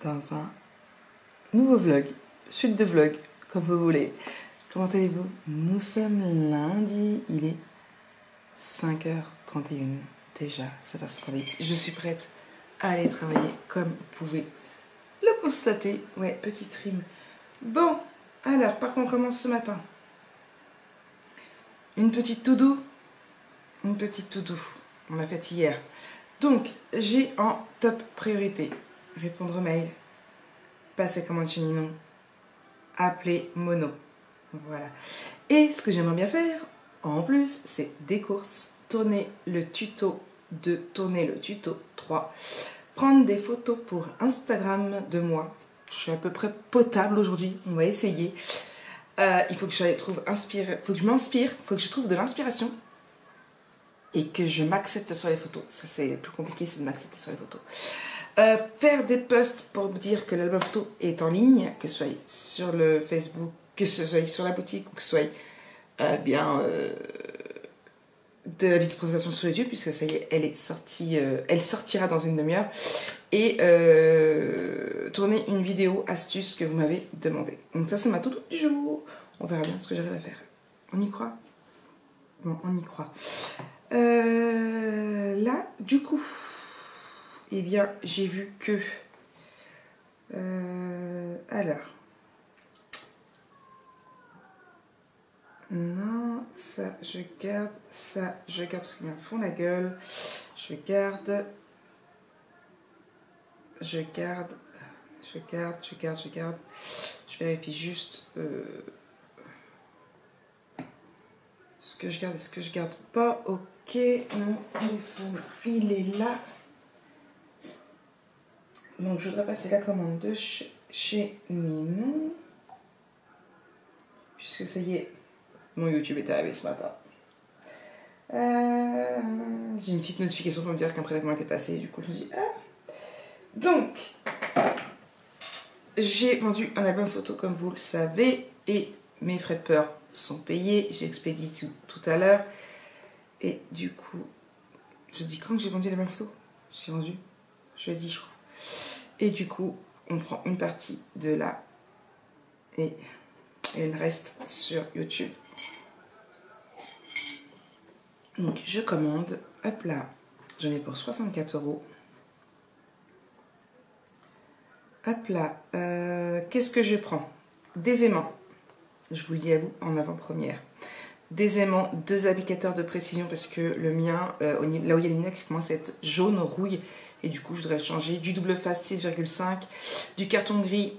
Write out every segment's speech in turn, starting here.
dans un nouveau vlog, suite de vlog, comme vous voulez. Comment allez-vous? Nous sommes lundi, il est 5h31 déjà, ça passe trop vite. Je suis prête à aller travailler comme vous pouvez le constater. Ouais, petite rime. Bon, alors par contre on commence ce matin. Une petite to-do. Une petite to-do. On l'a faite hier. Donc, j'ai en top priorité répondre aux mails, passer commande chez Ninon, appeler Mono. Voilà. Et ce que j'aimerais bien faire, en plus, c'est des courses, tourner le tuto 2, tourner le tuto 3, prendre des photos pour Instagram de moi. Je suis à peu près potable aujourd'hui, on va essayer. Il faut que je trouve inspiré, faut que je m'inspire, faut que je trouve de l'inspiration et que je m'accepte sur les photos. Ça, c'est le plus compliqué, c'est de m'accepter sur les photos. Faire des posts pour me dire que l'album photo est en ligne, que ce soit sur le Facebook, que ce soit sur la boutique ou que ce soit de la vidéo de présentation sur YouTube, puisque ça y est, elle est sortie, elle sortira dans une demi-heure, et tourner une vidéo astuce que vous m'avez demandé. Donc ça, c'est ma tout du jour. On verra bien ce que j'arrive à faire. On y croit? Bon, on y croit. Là, du coup, eh bien, j'ai vu que... alors... Non, ça, je garde parce qu'ils me font la gueule. Je garde. Je vérifie juste ce que je garde et ce que je garde pas. Ok, mon téléphone, il est là. Donc, je voudrais passer la commande de chez Ninon. Puisque ça y est, mon YouTube est arrivé ce matin. J'ai une petite notification pour me dire qu'un prélèvement était passé. Du coup, je me dis Donc, j'ai vendu un album photo comme vous le savez. Et mes frais de peur sont payés. J'ai expédié tout à l'heure. Et du coup, je dis quand j'ai vendu l'album photo? J'ai vendu jeudi, je crois. Et du coup, on prend une partie de là. Et le reste sur YouTube. Donc je commande, hop là, j'en ai pour 64 €. Hop là, qu'est-ce que je prends? Des aimants, je vous le dis à vous en avant-première. Des aimants, 2 applicateurs de précision parce que le mien, là où il y a l'inox, il commence à être jaune, rouille. Et du coup, je voudrais changer du double face 6,5, du carton gris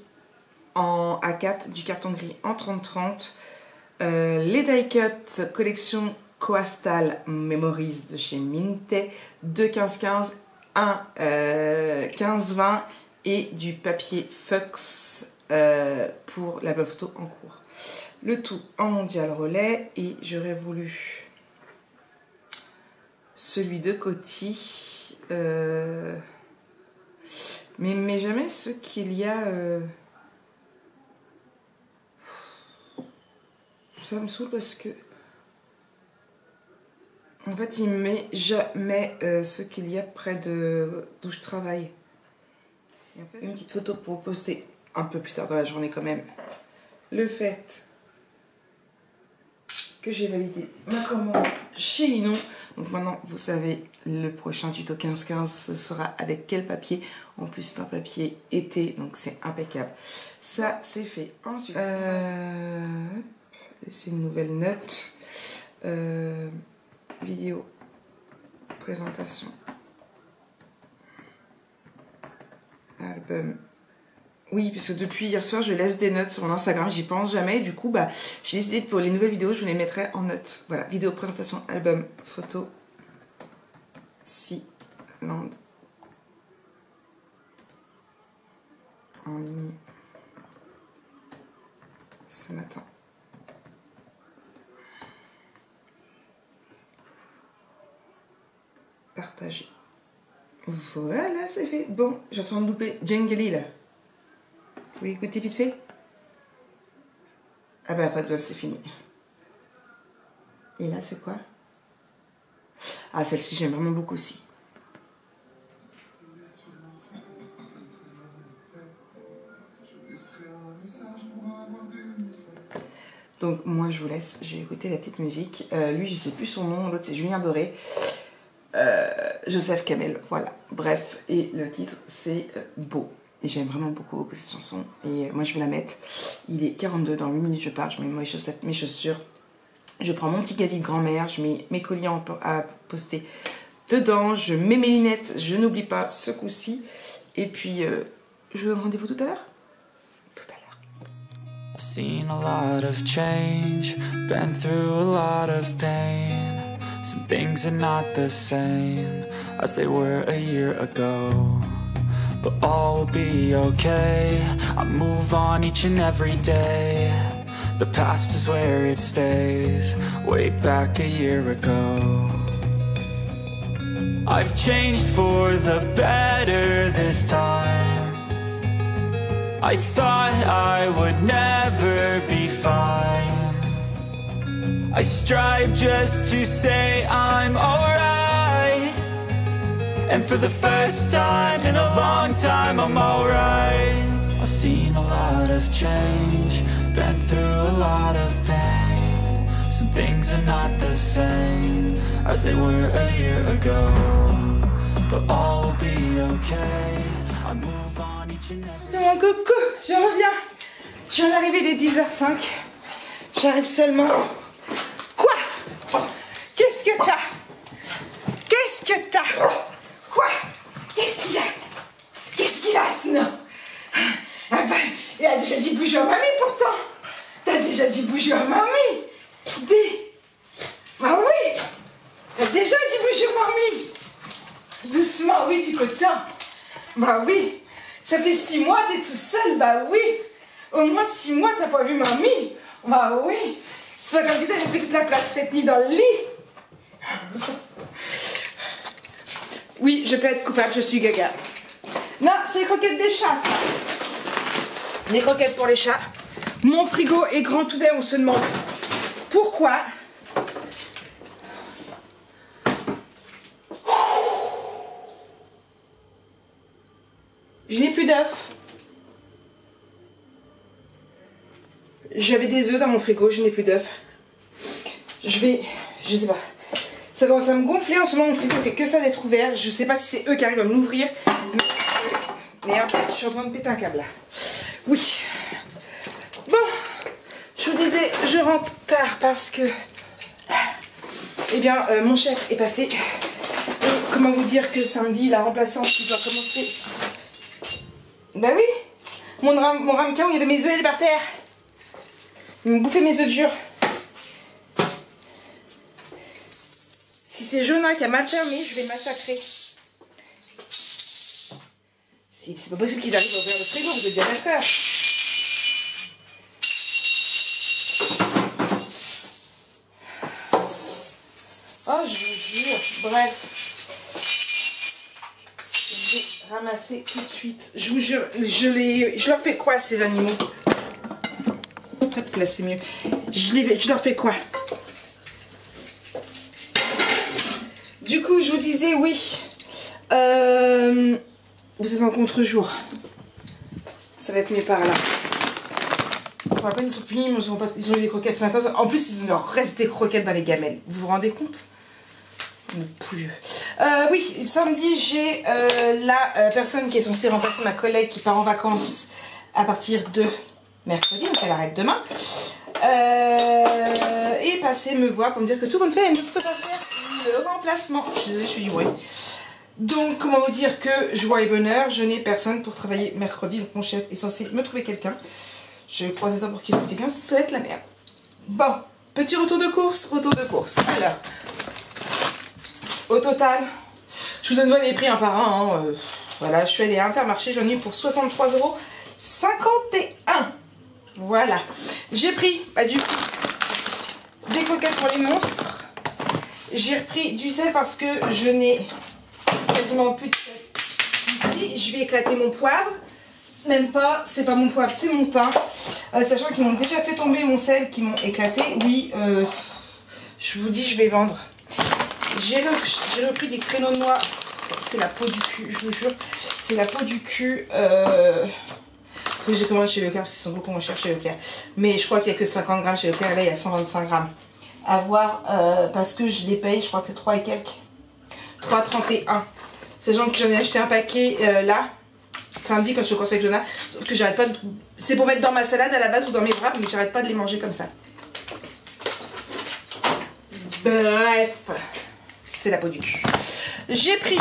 en A4, du carton gris en 30-30. Les die cut collection Coastal Memories de chez Minte, 2 15-15, 1 15-20 et du papier Fox pour la photo en cours. Le tout en mondial relais, et j'aurais voulu celui de Coty, mais jamais ce qu'il y a. Ça me saoule parce que en fait il me met jamais ce qu'il y a près de d'où je travaille. Et en fait, une petite photo pour vous poster un peu plus tard dans la journée quand même. Le fait que j'ai validé ma commande chez Ninon. Donc maintenant vous savez, le prochain tuto 15-15 ce sera avec quel papier. En plus c'est un papier été, donc c'est impeccable. Ça c'est fait. Ensuite c'est une nouvelle note. Vidéo, présentation, album. Oui, parce que depuis hier soir, je laisse des notes sur mon Instagram, j'y pense jamais. Du coup, j'ai décidé que pour les nouvelles vidéos, je vous les mettrai en notes. Voilà, vidéo, présentation, album, photo, Sealand. En ligne ce matin. Partager. Voilà, c'est fait. Bon, j'attends de louper Djengeli là. Vous voulez écouter vite fait? Ah bah pas de bol, c'est fini. Et là c'est quoi? Ah, celle-ci j'aime vraiment beaucoup aussi. Donc moi je vous laisse, je vais écouter la petite musique. Lui je sais plus son nom, l'autre c'est Julien Doré. Joseph Kamel, voilà. Bref, et le titre c'est Beau. Et j'aime vraiment beaucoup cette chanson. Et moi je vais la mettre. Il est 42, dans 8 minutes je pars, je mets mes chaussettes, mes chaussures. Je prends mon petit caddie de grand-mère, je mets mes colliers à poster dedans, je mets mes lunettes, je n'oublie pas ce coup-ci. Et puis, je vous donne rendez-vous tout à l'heure. I've seen a lot of change, been through a lot of pain. Some things are not the same as they were a year ago. But all will be okay, I move on each and every day. The past is where it stays, way back a year ago. I've changed for the better this time. I thought I would never be fine. I strive just to say I'm alright. And for the first time in a long time I'm alright. I've seen a lot of change, been through a lot of pain. Some things are not the same as they were a year ago. But all will be okay, I move on each and every. C'est mon coucou, je reviens. Je viens d'arriver, il est 10h05. J'arrive seulement. Quoi? Qu'est-ce que t'as? Qu'est-ce que t'as? Quoi? Qu'est-ce qu'il y a? Qu'est-ce qu'il a, Snow? Ah ben, il a déjà dit bonjour à mamie pourtant. T'as déjà dit bonjour à mamie. Dis. Bah oui. T'as déjà dit bonjour mamie. Doucement, oui, du cotin. Bah oui. Ça fait 6 mois, t'es tout seul, bah oui. Au moins 6 mois, t'as pas vu mamie. Bah oui. C'est pas comme si t'avais pris toute la place cette nuit dans le lit. Oui, je peux être coupable, je suis gaga. Non, c'est les croquettes des chats, ça. Des croquettes pour les chats. Mon frigo est grand ouvert, on se demande pourquoi. Je n'ai plus d'œufs. J'avais des œufs dans mon frigo, je n'ai plus d'œufs. Je sais pas. Ça commence à me gonfler en ce moment, mon frigo fait que ça d'être ouvert. Je sais pas si c'est eux qui arrivent à me l'ouvrir. Merde, je suis en train de péter un câble là. Oui. Bon, je vous disais, je rentre tard parce que... Eh bien, mon chef est passé. Et comment vous dire que samedi, la remplaçante qui doit commencer... Bah oui, mon ramequin où il y avait mes œufs, il est par terre. Il m'a bouffé mes œufs de jure. Si c'est Jonah qui a mal fermé, je vais le massacrer. C'est pas possible qu'ils arrivent à ouvrir le frigo, vous êtes bien d'accord. Oh, je vous jure, bref. Je vais ramasser tout de suite. Je vous jure, je leur fais quoi ces animaux? Peut-être que là c'est mieux. Je leur fais quoi? Du coup, je vous disais, oui. Vous êtes en contre-jour. Ça va être mieux par là. Pour la peine, ils sont punis, mais ils ont eu des croquettes ce matin. En plus, il leur reste des croquettes dans les gamelles. Vous vous rendez compte? Plus. Oui, samedi, j'ai la personne qui est censée remplacer ma collègue qui part en vacances à partir de mercredi, donc elle arrête demain. Et passer me voir pour me dire que tout le monde fait, elle ne peut pas faire le remplacement. Je suis désolée, je suis du bruit. Donc, comment vous dire que joie et bonheur, je n'ai personne pour travailler mercredi, donc mon chef est censé me trouver quelqu'un. Je croise les doigts pour qu'il trouve quelqu'un, ça va être la merde. Bon, petit retour de course, Alors, au total, je vous donne les prix un par un. Hein, voilà, je suis allée à Intermarché, j'en ai eu pour 63,51 €. Voilà. J'ai pris, du coup, des coquettes pour les monstres. J'ai repris du sel parce que je n'ai quasiment plus de sel ici. Je vais éclater mon poivre. Même pas, c'est pas mon poivre, c'est mon thym. Sachant qu'ils m'ont déjà fait tomber mon sel, qui m'ont éclaté. Oui, je vous dis, je vais vendre. J'ai repris des créneaux de noix. C'est la peau du cul, je vous jure. C'est la peau du cul. Faut que je commande chez Leclerc parce qu'ils sont beaucoup moins chers chez Leclerc. Mais je crois qu'il n'y a que 50 grammes chez Leclerc. Là, il y a 125 grammes. À voir parce que je les paye, je crois que c'est 3 et quelques. 3,31. C'est genre que j'en ai acheté un paquet là, samedi quand je suis au conseil avec Jonah. Sauf que j'arrête pas de... C'est pour mettre dans ma salade à la base ou dans mes wraps, mais j'arrête pas de les manger comme ça. Bref, c'est la peau du cul. J'ai pris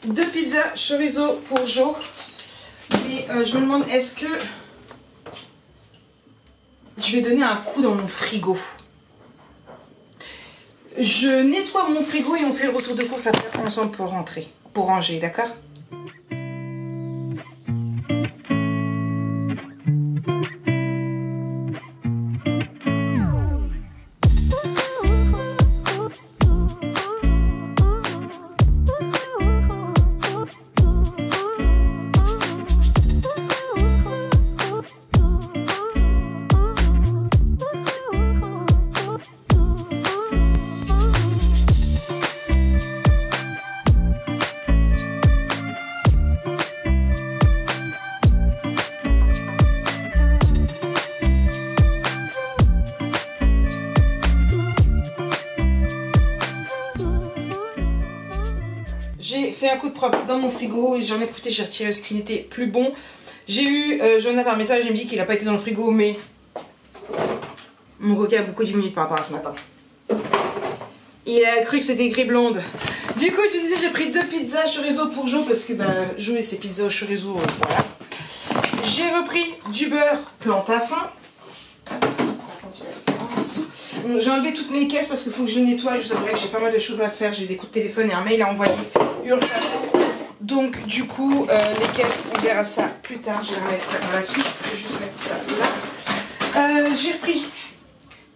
2 pizzas chorizo pour Jo. Et je me demande, est-ce que je vais donner un coup dans mon frigo? Je nettoie mon frigo et on fait le retour de course après ensemble pour rentrer, pour ranger, d'accord? J'ai fait un coup de propre dans mon frigo et j'en ai profité, j'ai retiré ce qui n'était plus bon. J'ai eu Jonah par message, il me dit qu'il n'a pas été dans le frigo, mais mon coca a beaucoup diminué par rapport à ce matin. Il a cru que c'était écrit blonde. Du coup, je disais, j'ai pris 2 pizzas chorizo pour Jo parce que Jo et ses pizzas au chorizo, voilà. J'ai repris du beurre plante à fin. J'ai enlevé toutes mes caisses parce qu'il faut que je les nettoie. Je vous avouerai que j'ai pas mal de choses à faire. J'ai des coups de téléphone et un mail à envoyer urgent. Donc du coup, les caisses, on verra ça plus tard. Je vais les remettre dans la suite. Je vais juste mettre ça là. J'ai repris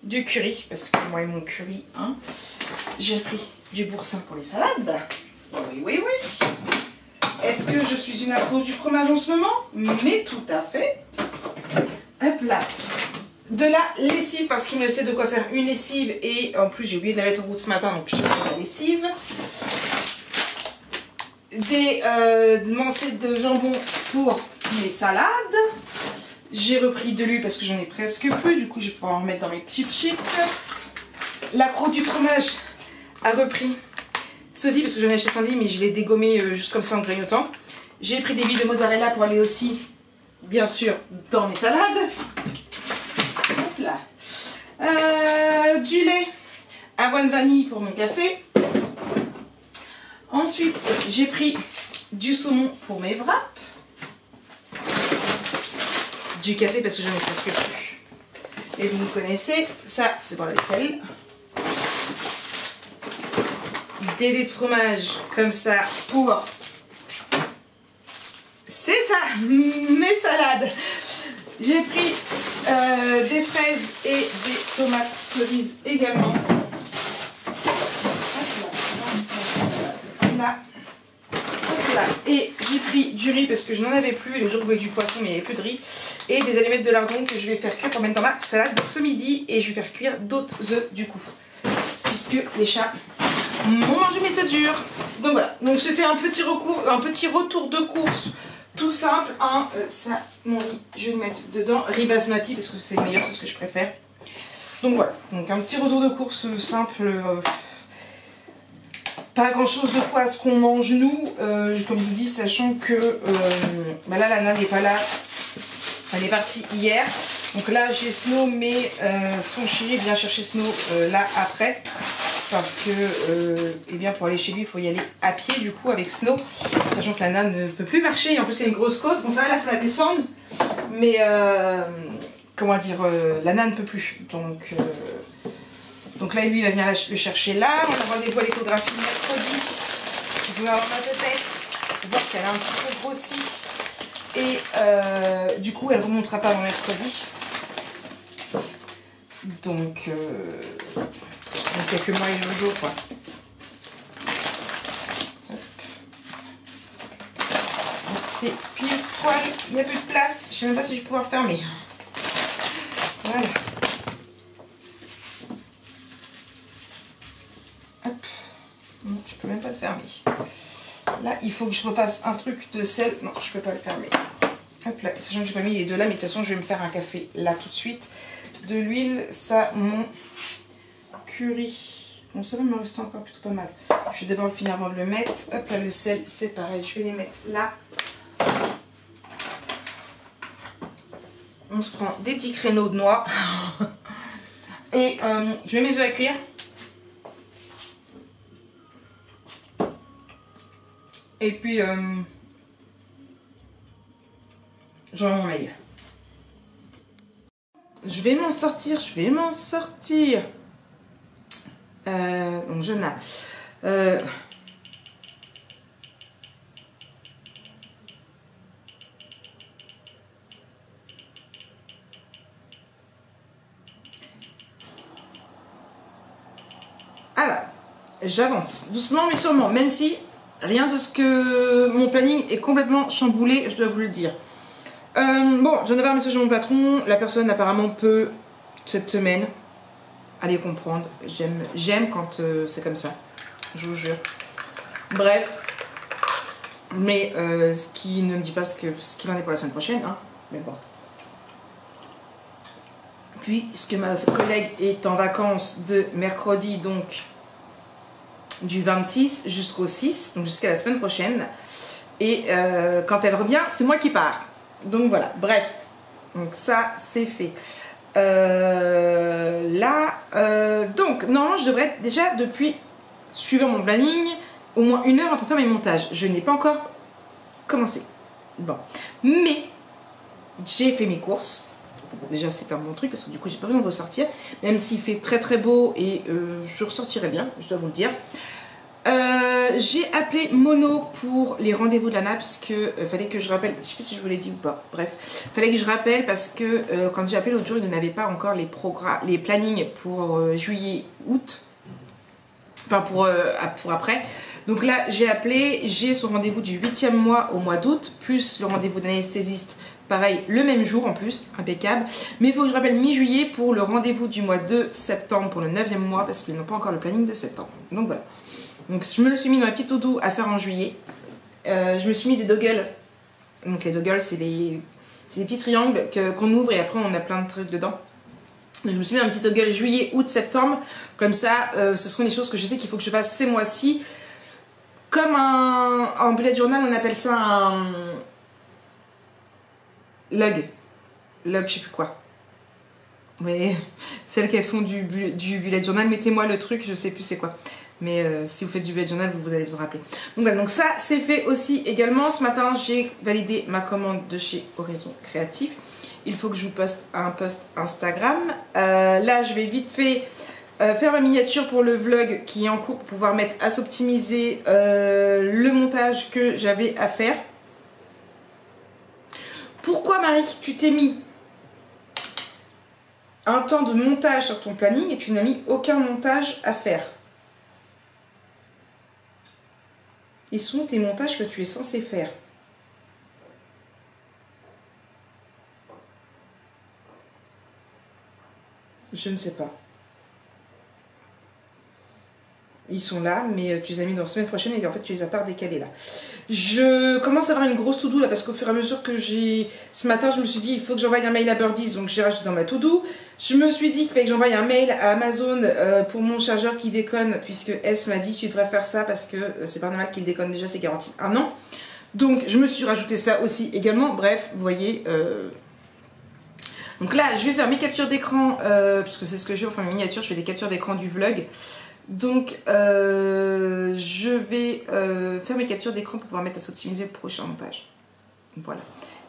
du curry parce que moi et mon curry, hein. J'ai repris du boursin pour les salades. Oui, oui, oui. Est-ce que je suis une accro du fromage en ce moment? Mais tout à fait. Hop là. De la lessive parce qu'il me sait de quoi faire une lessive et en plus j'ai oublié de la mettre en route ce matin donc j'ai fait la lessive. Des mancettes de jambon pour mes salades. J'ai repris de l'huile parce que j'en ai presque plus, du coup je vais pouvoir en remettre dans mes petites chips. L'accro du fromage a repris ceci parce que j'en ai acheté samedi mais je l'ai dégommé juste comme ça en grignotant. J'ai pris des billes de mozzarella pour aller aussi bien sûr dans mes salades. Là. Du lait avoine vanille pour mon café. Ensuite j'ai pris du saumon pour mes wraps, du café parce que j'en ai presque plus et vous me connaissez, ça c'est pour la vaisselle, des dés de fromage comme ça pour, c'est ça, mes salades. J'ai pris des fraises et des tomates cerises également. Là. Là. Et j'ai pris du riz parce que je n'en avais plus. Les jours où je voulais du poisson mais il n'y avait plus de riz. Et des allumettes de lardon que je vais faire cuire pour mettre dans ma salade ce midi. Et je vais faire cuire d'autres œufs du coup. Puisque les chats m'ont mangé mes 7 jours. Donc voilà. Donc c'était un petit retour de course. Tout simple, hein, ça, mon riz, je vais le mettre dedans, riz basmati parce que c'est le meilleur, c'est ce que je préfère. Donc voilà, donc un petit retour de course simple, pas grand chose de quoi à ce qu'on mange nous, comme je vous dis, sachant que là la nana n'est pas là, elle est partie hier. Donc là j'ai Snow, mais son chéri vient chercher Snow là après. Parce que eh bien pour aller chez lui il faut y aller à pied du coup avec Snow, sachant que la nana ne peut plus marcher et en plus c'est une grosse cause. Bon ça va, là il faut la descendre mais comment dire, la nana ne peut plus donc là lui il va venir le chercher là. On a rendez-vous à l'échographie mercredi, je vais avoir ma tête pour voir si elle a un petit peu grossi et du coup elle ne remontera pas avant mercredi donc quelques mois et Jojo quoi. C'est pile poil, il n'y a plus de place, je sais même pas si je vais pouvoir fermer. Voilà. Hop. Non, je peux même pas le fermer. Là, il faut que je refasse un truc de sel. Non, je peux pas le fermer. Hop là, sachant que j'ai pas mis les deux là, mais de toute façon, je vais me faire un café là tout de suite. De l'huile, ça, mon curry. Bon, ça va me rester encore plutôt pas mal. Je vais d'abord le finir avant de le mettre. Hop là, le sel, c'est pareil. Je vais les mettre là. On se prend des petits créneaux de noix. Et je mets mes œufs à cuire. Et puis, j'aurai mon mail. Je vais m'en sortir. Donc, je n'ai. Alors, j'avance doucement mais sûrement, même si rien de ce que mon planning est complètement chamboulé, je dois vous le dire. Bon, je viens d'avoir un message de mon patron. La personne apparemment peut cette semaine aller comprendre. J'aime quand c'est comme ça, je vous jure. Bref, mais ce qui ne me dit pas ce qu'il en est pour la semaine prochaine, hein. Mais bon. Puisque ma collègue est en vacances de mercredi, donc du 26 jusqu'au 6, donc jusqu'à la semaine prochaine. Et quand elle revient, c'est moi qui pars. Donc voilà, bref. Donc ça, c'est fait. Donc, normalement, je devrais être déjà, depuis, suivant mon planning, au moins 1 heure en train de faire mes montages. Je n'ai pas encore commencé. Bon. Mais, j'ai fait mes courses. Déjà, c'est un bon truc parce que du coup, j'ai pas besoin de ressortir. Même s'il fait très très beau et je ressortirai bien, je dois vous le dire. J'ai appelé Mono pour les rendez-vous de l'ANA parce que fallait que je rappelle, je sais pas si je vous l'ai dit ou pas, bref, fallait que je rappelle parce que quand j'ai appelé l'autre jour, ils n'avaient pas encore les plannings pour juillet, août, enfin pour après. Donc là, j'ai appelé, j'ai son rendez-vous du 8e mois au mois d'août, plus le rendez-vous d'anesthésiste, pareil, le même jour en plus, impeccable. Mais il faut que je rappelle mi-juillet pour le rendez-vous du mois de septembre pour le 9e mois parce qu'ils n'ont pas encore le planning de septembre. Donc voilà. Donc je me le suis mis dans la petite to-do à faire en juillet. Je me suis mis des doggles. Donc les doggles, c'est des petits triangles qu'on ouvre et après on a plein de trucs dedans. Donc je me suis mis un petit doggle juillet, août, septembre. Comme ça, ce seront des choses que je sais qu'il faut que je fasse ces mois-ci. Comme en bullet journal, on appelle ça un log. Log, je sais plus quoi. Mais celles qui font du bullet journal, mettez-moi le truc, je sais plus c'est quoi. Mais si vous faites du bullet journal, vous allez vous en rappeler. Donc voilà, donc ça c'est fait aussi également. Ce matin, j'ai validé ma commande de chez Horizon Créatif. Il faut que je vous poste un post Instagram. Là, je vais vite fait faire ma miniature pour le vlog qui est en cours pour pouvoir mettre à s'optimiser le montage que j'avais à faire. Pourquoi, Marie, tu t'es mis un temps de montage sur ton planning et tu n'as mis aucun montage à faire? Et sont tes montages que tu es censé faire? Je ne sais pas. Ils sont là, mais tu les as mis dans la semaine prochaine et en fait tu les as pas décalés là. Je commence à avoir une grosse to-do là parce qu'au fur et à mesure que j'ai... Ce matin je me suis dit il faut que j'envoie un mail à Birdies, donc j'ai rajouté dans ma to-do. Je me suis dit qu'il fallait que j'envoie un mail à Amazon pour mon chargeur qui déconne, puisque S m'a dit tu devrais faire ça parce que c'est pas normal qu'il déconne, déjà c'est garanti 1 an. Donc je me suis rajouté ça aussi également. Bref, vous voyez... Donc là je vais faire mes captures d'écran, puisque c'est ce que je fais, enfin mes miniatures, je fais des captures d'écran du vlog. Donc je vais faire mes captures d'écran pour pouvoir mettre à s'optimiser le prochain montage. Voilà.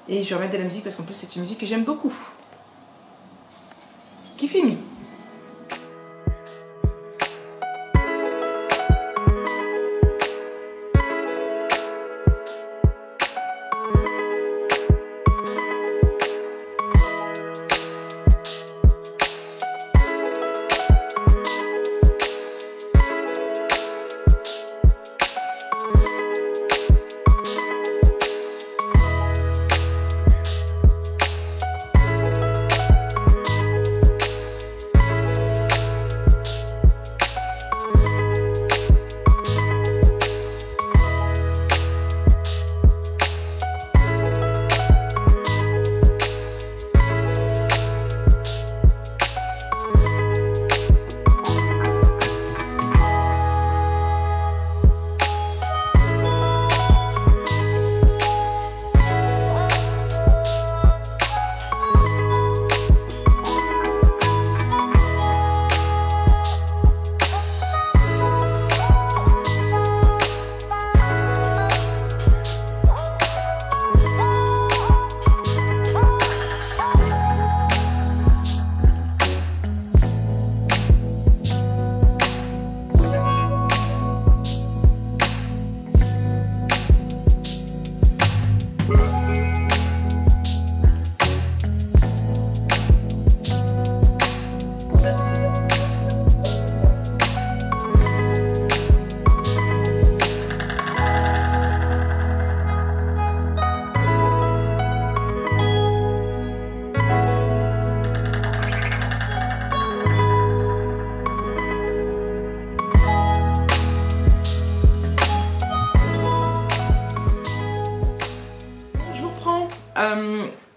Et je vais remettre de la musique parce qu'en plus c'est une musique que j'aime beaucoup. Qui finit.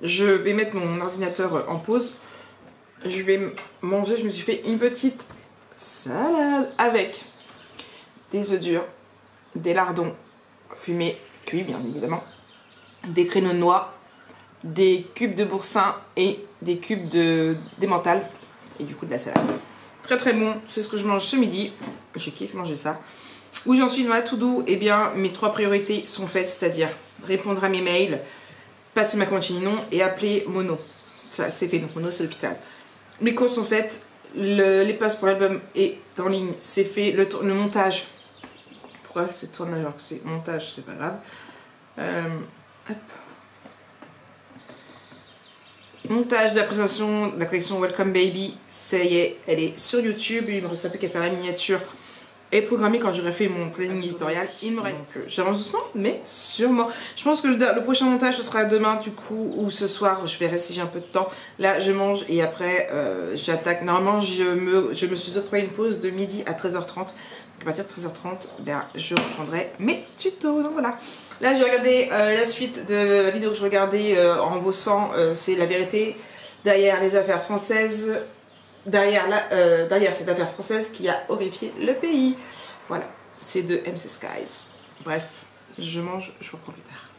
Je vais mettre mon ordinateur en pause. Je vais manger, je me suis fait une petite salade avec des œufs durs, des lardons fumés, cuits bien évidemment, des créneaux de noix, des cubes de boursin et des cubes d'emmental et du coup de la salade. Très très bon, c'est ce que je mange ce midi, je kiffe manger ça. Où j'en suis dans ma to-do, eh bien mes 3 priorités sont faites, c'est-à-dire répondre à mes mails, passer ma commande chez Ninon et appeler Mono. Ça c'est fait, donc Mono c'est l'hôpital. Mes courses sont faites, les passes pour l'album est en ligne, c'est fait, le montage. Pourquoi c'est tournage alors que c'est montage, c'est pas grave. Hop. Montage de la présentation de la collection Welcome Baby, ça y est, elle est sur YouTube. Il me reste plus qu'à faire la miniature et programmer quand j'aurai fait mon planning éditorial. Il me reste que j'avance doucement, mais sûrement. Je pense que le prochain montage ce sera demain du coup ou ce soir. Je verrai si j'ai un peu de temps. Là, je mange et après j'attaque. Normalement, je me suis octroyé une pause de midi à 13h30. Donc à partir de 13h30, ben, je reprendrai mes tutos. Donc voilà. Là, j'ai regardé la suite de la vidéo que je regardais en bossant. C'est la vérité derrière les affaires françaises. Derrière cette affaire française qui a horrifié le pays. Voilà, c'est de MC Skies. Bref, je mange, je vous reprends plus tard.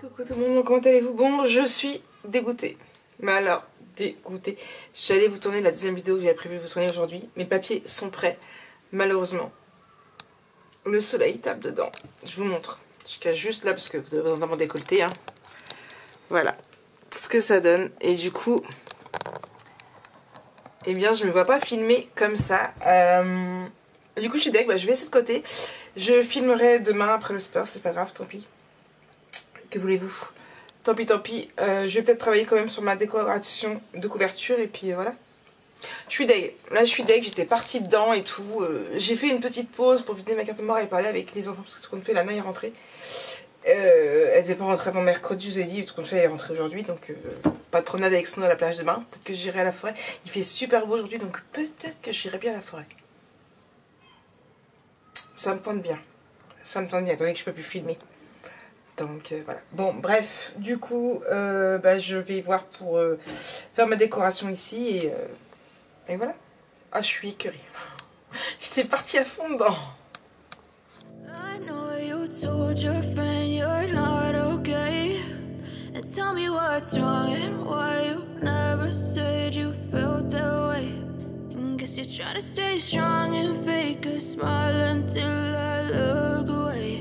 Coucou tout le monde, comment allez-vous? Bon, je suis dégoûtée. Mais alors, dégoûtée. J'allais vous tourner la deuxième vidéo que j'avais prévu de vous tourner aujourd'hui. Mes papiers sont prêts. Malheureusement, le soleil tape dedans. Je vous montre. Je cache juste là parce que vous avez besoin de mon décolleté. Hein. Voilà ce que ça donne. Et du coup, eh bien, je ne me vois pas filmer comme ça. Du coup, je suis deg. Bah, je vais essayer de côté. Je filmerai demain après le sport. C'est pas grave, tant pis. Que voulez-vous? Tant pis, tant pis. Je vais peut-être travailler quand même sur ma décoration de couverture et puis voilà. Je suis deg. Là, je suis deg. J'étais partie dedans et tout. J'ai fait une petite pause pour vider ma carte mémoire et parler avec les enfants parce que ce qu'on fait, Lana est rentrée. Elle devait pas rentrer avant mercredi, je vous ai dit. Tout qu'on fait, elle est rentrée aujourd'hui. Donc, pas de promenade avec Snow à la plage demain. Peut-être que j'irai à la forêt. Il fait super beau aujourd'hui, donc peut-être que j'irai bien à la forêt. Ça me tente bien. Ça me tente bien, étant donné que je peux plus filmer. Donc voilà. Bon, bref, du coup, bah, je vais voir pour faire ma décoration ici et voilà. Ah, je suis écœurée. J'étais partie à fond dedans. I know you told your friend you're not okay. And tell me what's wrong and why you never said you felt that way. And guess you're trying to stay strong and fake a smile until I look away.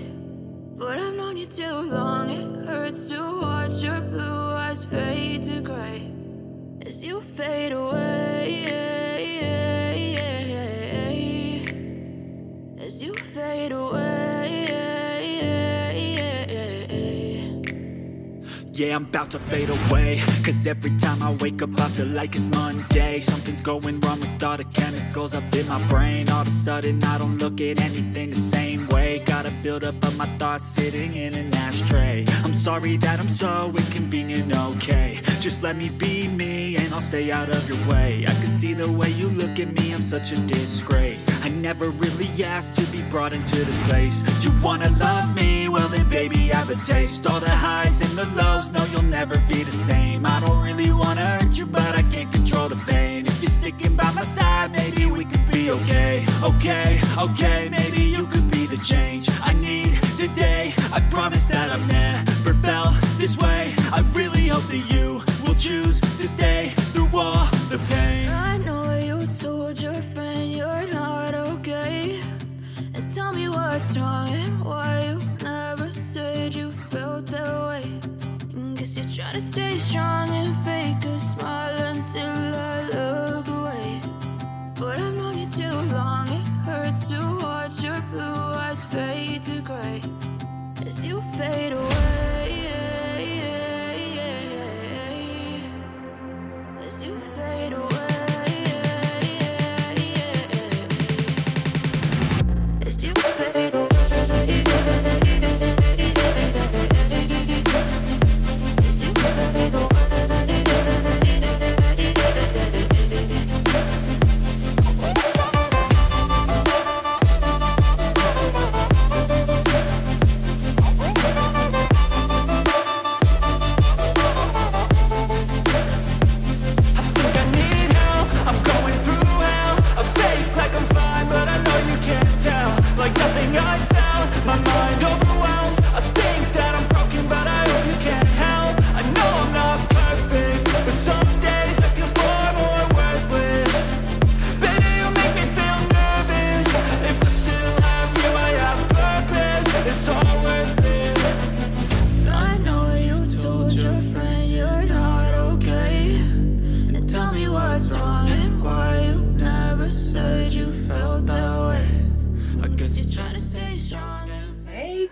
But I've known you too long, it hurts to watch your blue eyes fade to grey as you fade away, as you fade away. Yeah, I'm about to fade away, cause every time I wake up I feel like it's Monday. Something's going wrong with all the chemicals up in my brain. All of a sudden I don't look at anything the same way. Got a build up of my thoughts sitting in an ashtray. I'm sorry that I'm so inconvenient, okay. Just let me be me and I'll stay out of your way. I can see the way you look at me, I'm such a disgrace. I never really asked to be brought into this place. You wanna love me? Well then baby I have a taste. All the highs and the lows, no you'll never be the same. I don't really wanna hurt you but I can't control the pain. If you're sticking by my side maybe we could be okay. Okay, okay, maybe you could be the change I need today. I promise that I've never felt this way. I really hope that you will choose to stay through all the pain. I know you told your friend you're not okay. And tell me what's wrong and why you never said you felt that way. And guess you're trying to stay strong and fake a smile until I look away.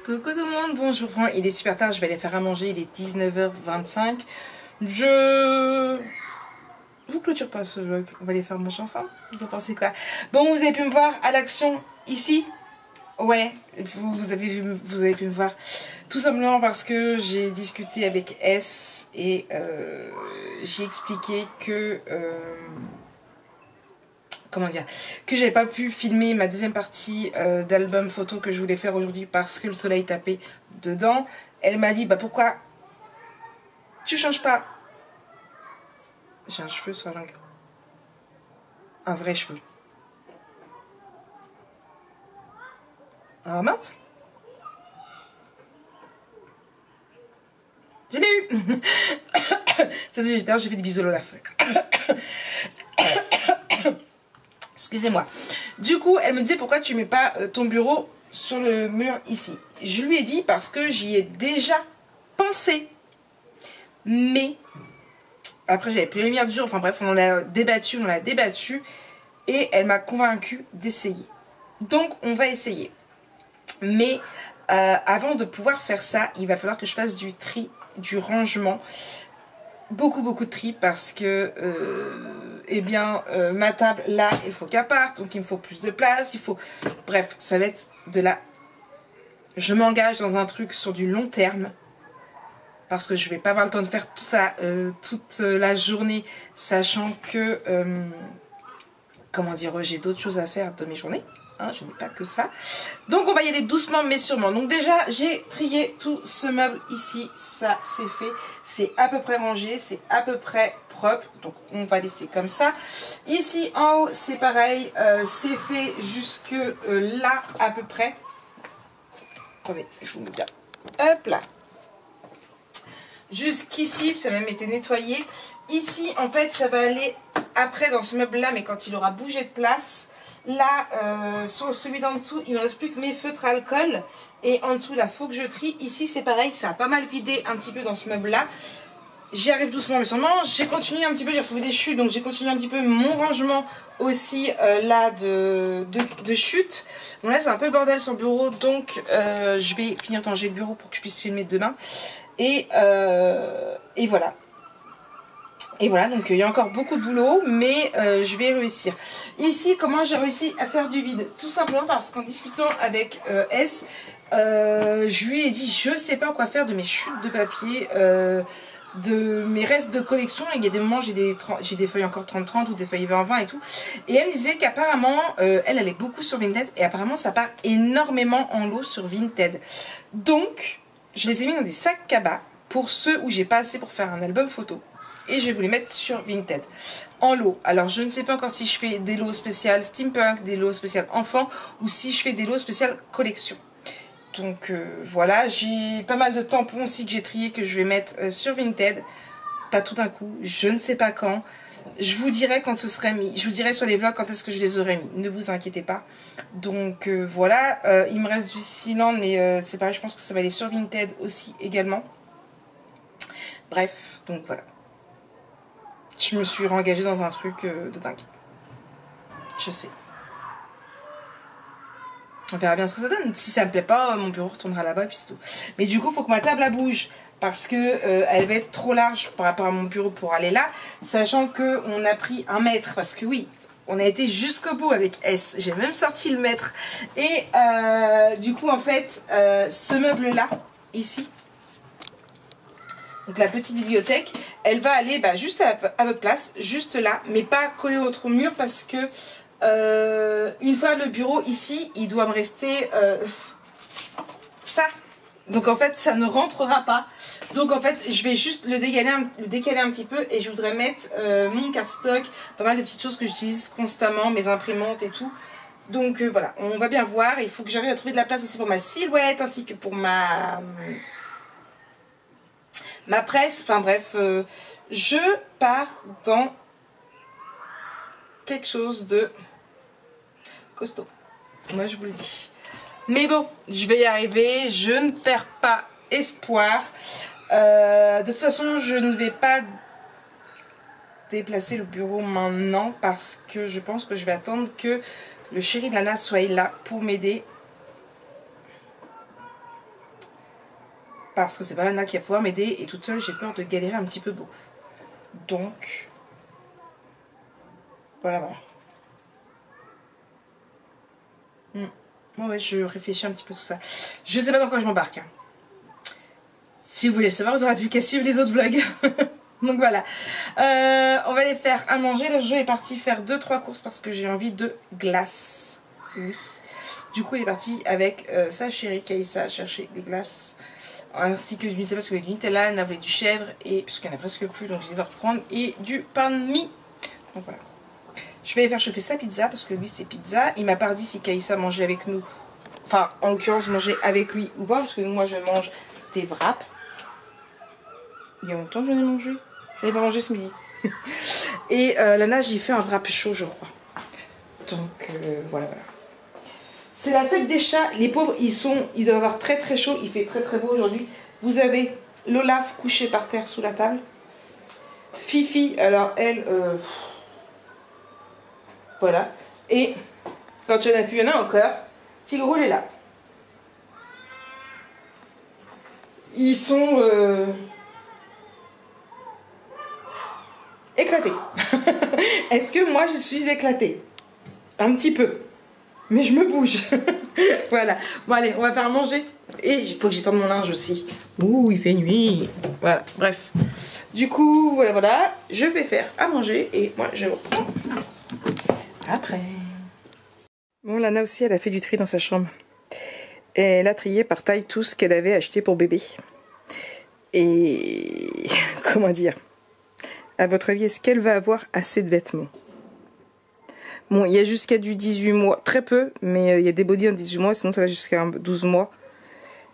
Coucou tout le monde, bonjour. Il est super tard, je vais aller faire à manger, il est 19h25. Je vous clôture pas ce vlog, on va aller faire manger ensemble. Vous en pensez quoi? Bon, vous avez pu me voir à l'action ici. Ouais, vous avez pu me voir tout simplement parce que j'ai discuté avec S et j'ai expliqué que comment dire, que j'avais pas pu filmer ma deuxième partie d'album photo que je voulais faire aujourd'hui parce que le soleil tapait dedans. Elle m'a dit bah pourquoi tu changes pas. J'ai un cheveu sur la langue, un vrai cheveu. Ah mince, je l'ai eu. Ça c'est j'étais, j'ai fait des bisous à la fin. Excusez-moi. Du coup, elle me disait pourquoi tu mets pas ton bureau sur le mur ici. Je lui ai dit parce que j'y ai déjà pensé. Mais après j'avais plus la lumière du jour. Enfin bref, on en a débattu, et elle m'a convaincue d'essayer. Donc on va essayer. Mais avant de pouvoir faire ça, il va falloir que je fasse du tri, du rangement. Beaucoup de tri parce que eh bien ma table là il faut qu'elle parte, donc il me faut plus de place, il faut, bref, ça va être de la, je m'engage dans un truc sur du long terme parce que je vais pas avoir le temps de faire tout ça toute la journée, sachant que comment dire, j'ai d'autres choses à faire de mes journées. Je n'ai pas que ça. Donc on va y aller doucement mais sûrement. Donc déjà j'ai trié tout ce meuble ici. Ça c'est fait. C'est à peu près rangé. C'est à peu près propre. Donc on va laisser comme ça. Ici en haut c'est pareil. C'est fait jusque là à peu près. Attendez, je vous mets bien. Hop là. Jusqu'ici ça a même été nettoyé. Ici en fait ça va aller après dans ce meuble là. Mais quand il aura bougé de place. Là, sur celui d'en dessous, il ne me reste plus que mes feutres à alcool. Et en dessous, là, il faut que je trie. Ici, c'est pareil, ça a pas mal vidé un petit peu dans ce meuble-là. J'y arrive doucement mais sûrement. J'ai continué un petit peu, j'ai retrouvé des chutes. Donc j'ai continué un petit peu mon rangement aussi là de chute. Bon là, c'est un peu le bordel sur le bureau. Donc je vais finir de ranger le bureau pour que je puisse filmer demain. Et voilà. Et voilà, donc il y a encore beaucoup de boulot, mais je vais réussir. Ici, comment j'ai réussi à faire du vide? Tout simplement parce qu'en discutant avec S, je lui ai dit, je sais pas quoi faire de mes chutes de papier, de mes restes de collection. Il y a des moments, j'ai des feuilles encore 30-30 ou des feuilles 20-20 et tout. Et elle me disait qu'apparemment, elle est beaucoup sur Vinted, et apparemment ça part énormément en lot sur Vinted. Donc, je les ai mis dans des sacs cabas pour ceux où j'ai pas assez pour faire un album photo. Et je vais vous les mettre sur Vinted en lot. Alors je ne sais pas encore si je fais des lots spéciales steampunk, des lots spéciales enfants, ou si je fais des lots spéciales collection. Donc voilà, j'ai pas mal de tampons aussi que j'ai triés, que je vais mettre sur Vinted. Pas tout d'un coup, je ne sais pas quand. Je vous dirai quand ce serait mis. Je vous dirai sur les vlogs quand est-ce que je les aurai mis. Ne vous inquiétez pas. Donc voilà, il me reste du Sealand, mais c'est pareil, je pense que ça va aller sur Vinted aussi également. Bref, donc voilà. Je me suis réengagée dans un truc de dingue. Je sais. On verra bien ce que ça donne. Si ça me plaît pas, mon bureau retournera là-bas et puis c'est tout. Mais du coup, il faut que ma table elle bouge. Parce que elle va être trop large par rapport à mon bureau pour aller là. Sachant qu'on a pris 1 mètre. Parce que oui, on a été jusqu'au bout avec S. J'ai même sorti le mètre. Et du coup, en fait, ce meuble-là, ici, donc la petite bibliothèque, elle va aller juste à votre place, juste là, mais pas collée au autre mur parce que une fois le bureau ici, il doit me rester ça. Donc en fait, ça ne rentrera pas. Donc en fait, je vais juste le décaler un petit peu et je voudrais mettre mon cardstock, pas mal de petites choses que j'utilise constamment, mes imprimantes et tout. Donc voilà, on va bien voir. Il faut que j'arrive à trouver de la place aussi pour ma silhouette ainsi que pour ma presse, enfin bref, je pars dans quelque chose de costaud, moi je vous le dis. Mais bon, je vais y arriver, je ne perds pas espoir. De toute façon, je ne vais pas déplacer le bureau maintenant parce que je pense que je vais attendre que le chéri de Lana soit là pour m'aider. parce que c'est pas Lana qui va pouvoir m'aider et toute seule j'ai peur de galérer un petit peu beaucoup. Donc voilà. Ouais, je réfléchis un petit peu tout ça. Je sais pas dans quoi je m'embarque. Hein. Si vous voulez le savoir, vous aurez plus qu'à suivre les autres vlogs. Donc voilà. On va aller faire à manger. Le jeu est parti faire 2-3 courses parce que j'ai envie de glace. Oui. Du coup, il est parti avec sa chérie Kaïssa chercher des glaces. Ainsi que du Nutella parce qu'il y avait du Nutella, elle avait du chèvre et puisqu'il n'y en a presque plus, donc j'ai dit de reprendre. Et du pain de mie. Donc voilà. Je vais aller faire chauffer sa pizza parce que lui c'est pizza. Il m'a pas dit si Kaïssa mangeait avec nous. Enfin, en l'occurrence, manger avec lui ou pas. Parce que moi je mange des wraps. Il y a longtemps que j'en ai mangé. Je n'ai pas mangé ce midi. Et Lana, j'ai fait un wrap chaud, je crois. Donc voilà. C'est la fête des chats. Les pauvres, ils doivent avoir très très chaud. Il fait très très beau aujourd'hui. Vous avez l'Olaf couché par terre sous la table. Fifi, alors elle... voilà. Et quand il n'y en a plus, il y en a encore. Tigrou, il est là. Ils sont éclatés. Est-ce que moi je suis éclatée? Un petit peu. Mais je me bouge. Voilà. Bon allez, on va faire manger. Et il faut que j'étende mon linge aussi. Ouh, il fait nuit. Voilà, bref. Du coup, voilà. Je vais faire à manger et moi je reprends après. Bon, Lana aussi, elle a fait du tri dans sa chambre. Et elle a trié par taille tout ce qu'elle avait acheté pour bébé. Et comment dire? À votre avis, est-ce qu'elle va avoir assez de vêtements? Bon, il y a jusqu'à du 18 mois. Très peu, mais il y a des bodys en 18 mois, sinon ça va jusqu'à 12 mois.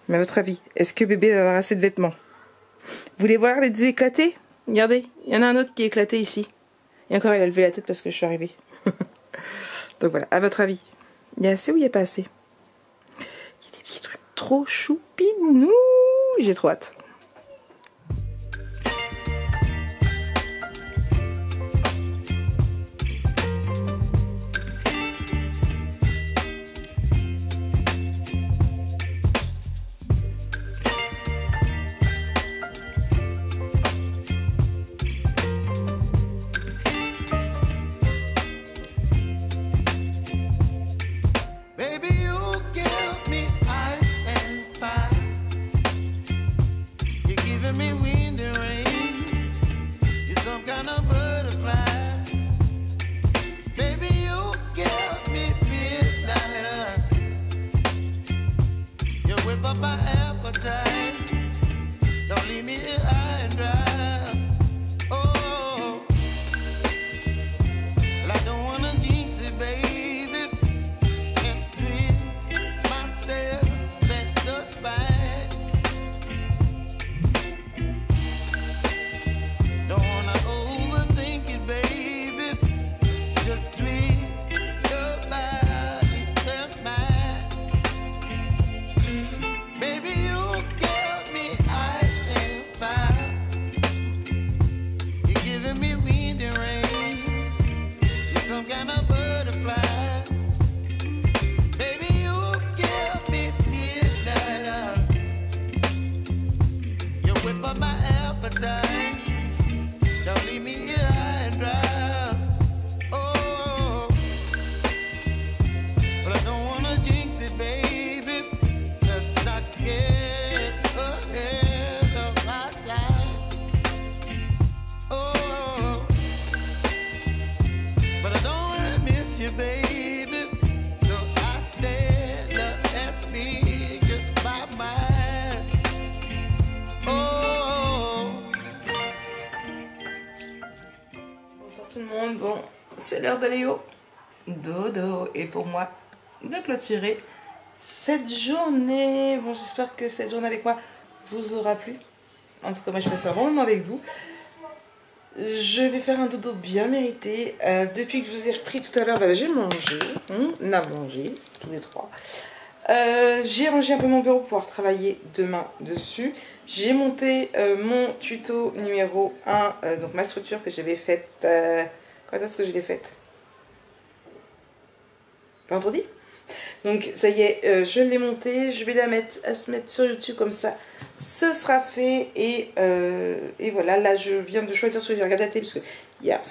Mais à votre avis, est-ce que bébé va avoir assez de vêtements? Vous voulez voir les éclatés? Regardez, il y en a un autre qui est éclaté ici. Et encore, il a levé la tête parce que je suis arrivée. Donc voilà, à votre avis, il y a assez ou il n'y a pas assez? Il y a des petits trucs trop choupinous. J'ai trop hâte. Tout le monde, bon, c'est l'heure d'aller au dodo et pour moi de clôturer cette journée. Bon, j'espère que cette journée avec moi vous aura plu. En tout cas, moi je passe un bon moment avec vous. Je vais faire un dodo bien mérité. Depuis que je vous ai repris tout à l'heure, bah, j'ai mangé. On a mangé, tous les trois. J'ai rangé un peu mon bureau pour pouvoir travailler demain dessus. J'ai monté mon tuto numéro 1, donc ma structure que j'avais faite. Quand est-ce que je l'ai faite? Vendredi. Donc ça y est, je l'ai montée, je vais la mettre à se mettre sur YouTube comme ça. Ce sera fait et voilà, là je viens de choisir ce que je vais regarder à la télé parce que il y a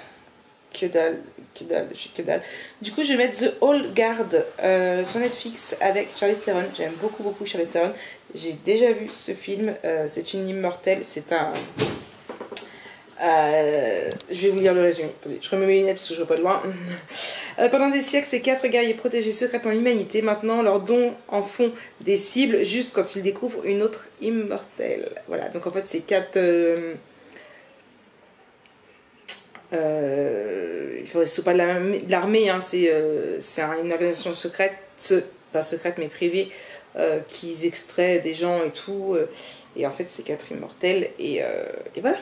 que dalle, j'ai que dalle. Du coup je vais mettre The Old Guard sur Netflix avec Charlize Theron. J'aime beaucoup Charlize Theron. J'ai déjà vu ce film, c'est une immortelle, c'est un... je vais vous lire le résumé. Attendez, je remets mes lunettes parce que je vois pas de loin. Pendant des siècles, ces 4 guerriers protégeaient secrètement l'humanité. Maintenant, leurs dons en font des cibles juste quand ils découvrent une autre immortelle. Voilà, donc en fait, c'est 4... c'est pas de l'armée, hein, c'est une organisation secrète, pas secrète mais privée, qui extrait des gens et tout. Et en fait, c'est 4 immortels. Et voilà.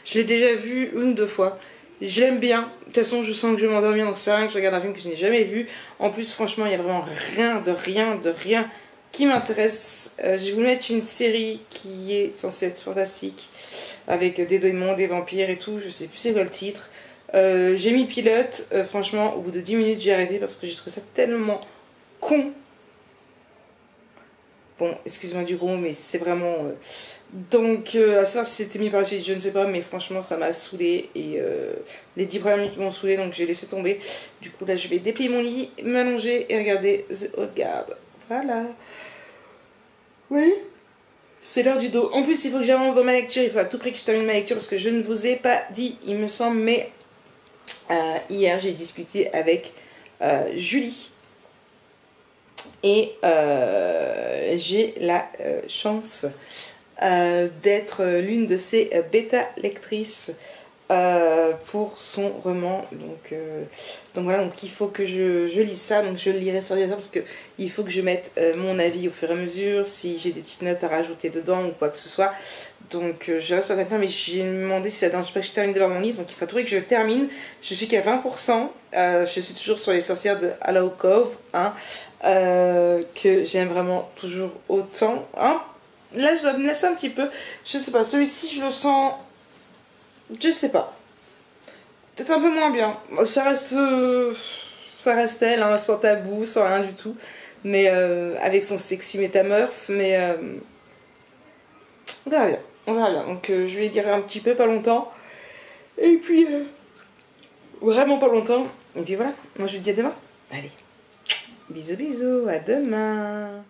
Je l'ai déjà vu 1 ou 2 fois. Je l'aime bien. De toute façon, je sens que je vais m'endormir, donc c'est rien que je regarde un film que je n'ai jamais vu. En plus, franchement, il n'y a vraiment rien qui m'intéresse. Je vais vous mettre une série qui est censée être fantastique, avec des démons, des vampires et tout. Je sais plus c'est quoi le titre. J'ai mis pilote. Franchement, au bout de 10 minutes, j'ai arrêté parce que j'ai trouvé ça tellement con. Bon, excusez-moi du gros, mais c'est vraiment... Donc, à savoir si c'était mis par la suite, je ne sais pas, mais franchement, ça m'a saoulée. Et les 10 premières minutes m'ont saoulée, donc j'ai laissé tomber. Du coup, là, je vais déplier mon lit, m'allonger et regarder The Old Guard. Voilà. Oui. C'est l'heure du dos. En plus, il faut que j'avance dans ma lecture. Il faut à tout prix que je termine ma lecture parce que je ne vous ai pas dit, il me semble, mais hier, j'ai discuté avec Julie. Et j'ai la chance d'être l'une de ses bêta-lectrices pour son roman. Donc voilà, donc il faut que je lise ça. Donc je le lirai sur l'ordinateur parce qu'il faut que je mette mon avis au fur et à mesure, si j'ai des petites notes à rajouter dedans ou quoi que ce soit. Donc je reste sur la fin, mais j'ai demandé si ça dérange pas que je termine de voir mon livre. Donc il faudrait que je termine. Je suis qu'à 20%. Je suis toujours sur les sorcières de Hollow Cove, hein, que j'aime vraiment toujours autant. Hein. Là je dois me laisser un petit peu. Je sais pas, celui-ci je le sens... Je sais pas. Peut-être un peu moins bien. Ça reste elle, hein, sans tabou, sans rien du tout. Mais avec son sexy métamorphe. Mais on verra bien. On verra bien. Donc je vais lire un petit peu, pas longtemps. Et puis vraiment pas longtemps. Et puis voilà. Moi je vous dis à demain. Allez. Bisous bisous. À demain.